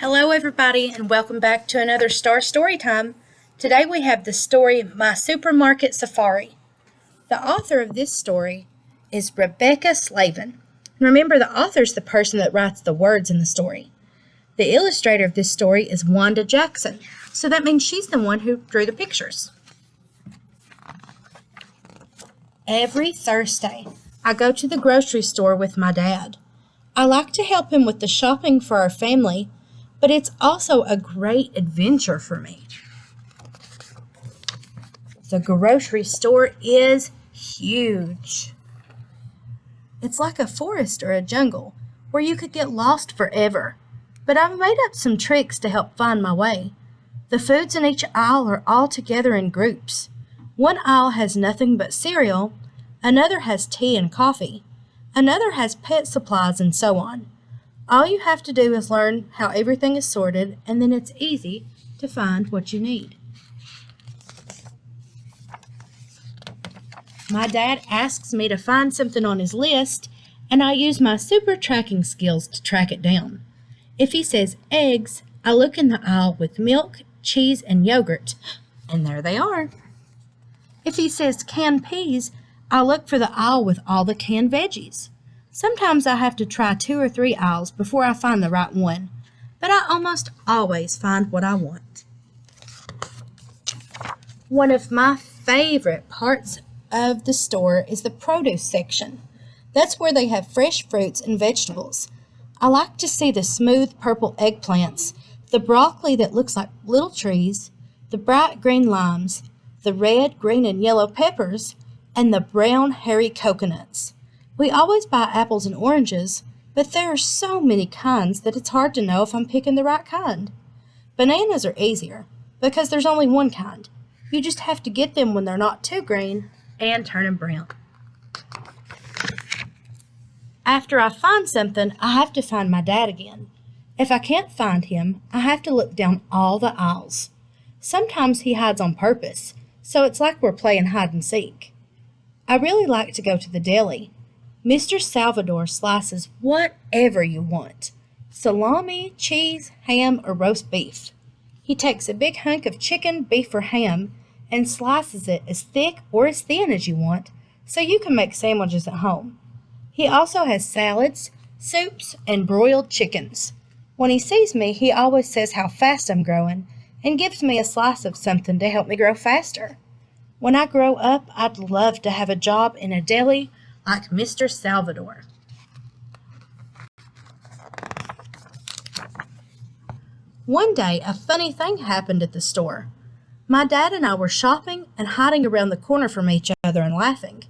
Hello, everybody, and welcome back to another Star Story Time. Today we have the story My Supermarket Safari. The author of this story is Rebecca Slavin. Remember, the author is the person that writes the words in the story. The illustrator of this story is Wanda Jackson, so that means she's the one who drew the pictures. Every Thursday, I go to the grocery store with my dad. I like to help him with the shopping for our family, but it's also a great adventure for me. The grocery store is huge. It's like a forest or a jungle where you could get lost forever, but I've made up some tricks to help find my way. The foods in each aisle are all together in groups. One aisle has nothing but cereal, another has tea and coffee, another has pet supplies, and so on. All you have to do is learn how everything is sorted, and then it's easy to find what you need. My dad asks me to find something on his list, and I use my super tracking skills to track it down. If he says eggs, I look in the aisle with milk, cheese, and yogurt, and there they are. If he says canned peas, I look for the aisle with all the canned veggies. Sometimes I have to try 2 or 3 aisles before I find the right one, but I almost always find what I want. One of my favorite parts of the store is the produce section. That's where they have fresh fruits and vegetables. I like to see the smooth purple eggplants, the broccoli that looks like little trees, the bright green limes, the red, green, and yellow peppers, and the brown, hairy coconuts. We always buy apples and oranges, but there are so many kinds that it's hard to know if I'm picking the right kind. Bananas are easier, because there's only one kind. You just have to get them when they're not too green and turning brown. After I find something, I have to find my dad again. If I can't find him, I have to look down all the aisles. Sometimes he hides on purpose, so it's like we're playing hide and seek. I really like to go to the deli. Mr. Salvador slices whatever you want: salami, cheese, ham, or roast beef. He takes a big hunk of chicken, beef, or ham and slices it as thick or as thin as you want, so you can make sandwiches at home. He also has salads, soups, and broiled chickens. When he sees me, he always says how fast I'm growing and gives me a slice of something to help me grow faster. When I grow up, I'd love to have a job in a deli like Mr. Salvador. One day, a funny thing happened at the store. My dad and I were shopping and hiding around the corner from each other and laughing.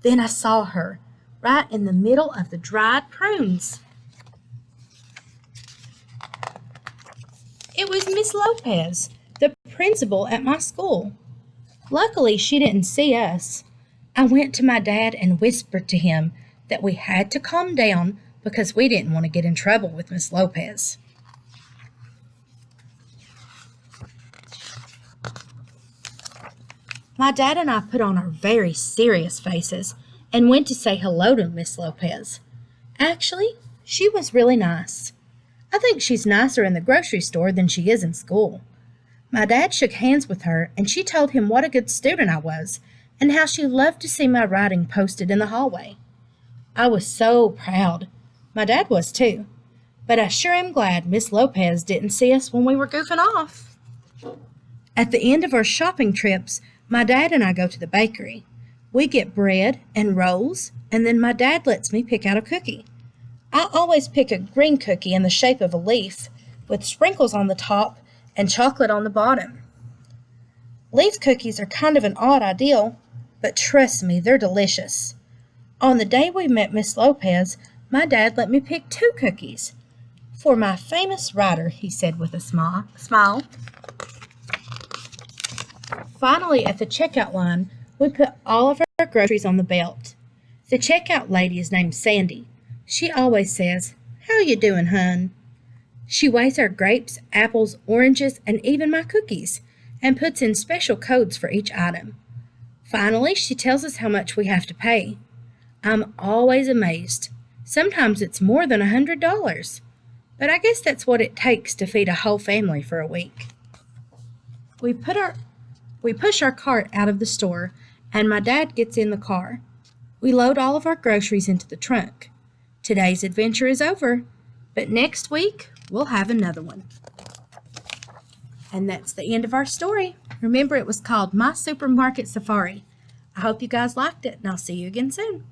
Then I saw her, right in the middle of the dried prunes. It was Miss Lopez, the principal at my school. Luckily, she didn't see us. I went to my dad and whispered to him that we had to calm down because we didn't want to get in trouble with Miss Lopez. My dad and I put on our very serious faces and went to say hello to Miss Lopez. Actually, she was really nice. I think she's nicer in the grocery store than she is in school. My dad shook hands with her, and she told him what a good student I was and how she loved to see my writing posted in the hallway. I was so proud. My dad was too. But I sure am glad Miss Lopez didn't see us when we were goofing off. At the end of our shopping trips, my dad and I go to the bakery. We get bread and rolls, and then my dad lets me pick out a cookie. I always pick a green cookie in the shape of a leaf, with sprinkles on the top and chocolate on the bottom. Leaf cookies are kind of an odd idea, but trust me, they're delicious. On the day we met Miss Lopez, my dad let me pick 2 cookies. For my famous writer, he said with a smile. Finally, at the checkout line, we put all of our groceries on the belt. The checkout lady is named Sandy. She always says, "How you doing, hun?" She weighs our grapes, apples, oranges, and even my cookies, and puts in special codes for each item. Finally, she tells us how much we have to pay. I'm always amazed. Sometimes it's more than $100. But I guess that's what it takes to feed a whole family for a week. We push our cart out of the store, and my dad gets in the car. We load all of our groceries into the trunk. Today's adventure is over, but next week we'll have another one. And that's the end of our story. Remember, it was called My Supermarket Safari. I hope you guys liked it, and I'll see you again soon.